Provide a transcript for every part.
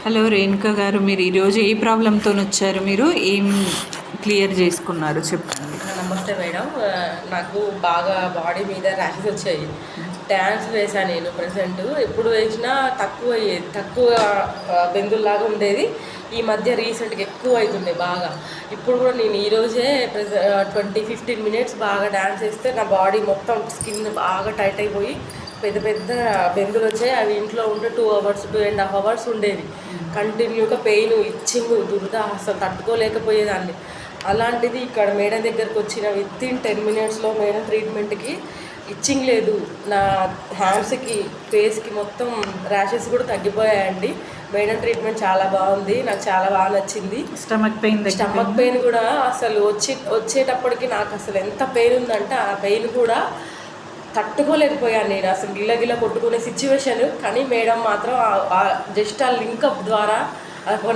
Hello Renuka గారు, మీరు ఈరోజు ఏ ప్రాబ్లంతో వచ్చారు? మీరు ఏం క్లియర్ చేసుకున్నారు చెప్పండి. నమస్తే మేడం. నాకు బాగా బాడీ మీద ర్యాషెస్ వచ్చాయి. డ్యాన్స్ వేసాను నేను ప్రజెంట్. ఎప్పుడు వేసినా తక్కువ బెందుల్లాగా ఉండేది. ఈ మధ్య రీసెంట్గా ఎక్కువ అవుతుంది బాగా. ఇప్పుడు కూడా నేను ఈరోజే 15 మినిట్స్ బాగా డ్యాన్స్ వేస్తే నా బాడీ మొత్తం స్కిన్ బాగా టైట్ అయిపోయి పెద్ద పెద్ద బెందులు వచ్చాయి. అవి ఇంట్లో ఉంటే 2.5 అవర్స్ ఉండేవి. కంటిన్యూగా పెయిన్, ఇచ్చింగ్, దురద అసలు తట్టుకోలేకపోయేదాన్ని. అలాంటిది ఇక్కడ మేడం దగ్గరకు వచ్చిన వితిన్ 10 మినిట్స్లో మేడం ట్రీట్మెంట్కి ఇచ్చింగ్ లేదు. నా హ్యాండ్స్కి, ఫేస్కి మొత్తం ర్యాషెస్ కూడా తగ్గిపోయాయండి. మేడం ట్రీట్మెంట్ చాలా బాగుంది, నాకు చాలా బాగా నచ్చింది. స్టమక్ పెయిన్ కూడా అసలు వచ్చేటప్పటికి నాకు అసలు ఎంత పెయిన్ ఉందంటే ఆ పెయిన్ కూడా తట్టుకోలేకపోయాను నేను. అసలు గిల్ల కొట్టుకునే సిచ్యువేషన్. కానీ మేడం మాత్రం జస్ట్ ఆ లింకప్ ద్వారా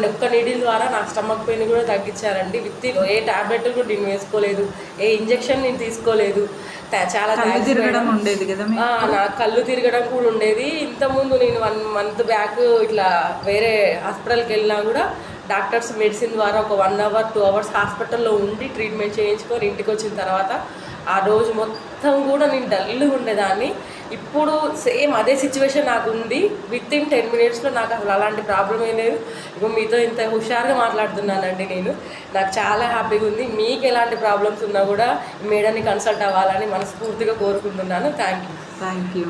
ఒక్క నీడిల్ ద్వారా నాకు స్టమక్ పెయిన్ కూడా తగ్గించారండి. ఏ ట్యాబ్లెట్ కూడా నేను వేసుకోలేదు, ఏ ఇంజెక్షన్ నేను తీసుకోలేదు. చాలా తిరగడం ఉండేది కదా, నా కళ్ళు తిరగడం కూడా ఉండేది. ఇంతకుముందు నేను 1 మంత్ బ్యాక్ ఇట్లా వేరే హాస్పిటల్కి వెళ్ళినా కూడా డాక్టర్స్ మెడిసిన్ ద్వారా ఒక 1 అవర్ 2 అవర్స్ హాస్పిటల్లో ఉండి ట్రీట్మెంట్ చేయించుకొని ఇంటికి వచ్చిన తర్వాత ఆ రోజు మొత్తం కూడా నేను డల్గా ఉండేదాన్ని. ఇప్పుడు సేమ్ అదే సిచ్యువేషన్ నాకు ఉంది. వితిన్ 10 మినిట్స్లో నాకు అసలు అలాంటి ప్రాబ్లం ఏం లేదు. ఇప్పుడు మీతో ఇంత హుషారుగా మాట్లాడుతున్నానండి నేను. నాకు చాలా హ్యాపీగా ఉంది. మీకు ఎలాంటి ప్రాబ్లమ్స్ ఉన్నా కూడా మేడంని కన్సల్ట్ అవ్వాలని మనస్ఫూర్తిగా కోరుకుంటున్నాను. Thank you.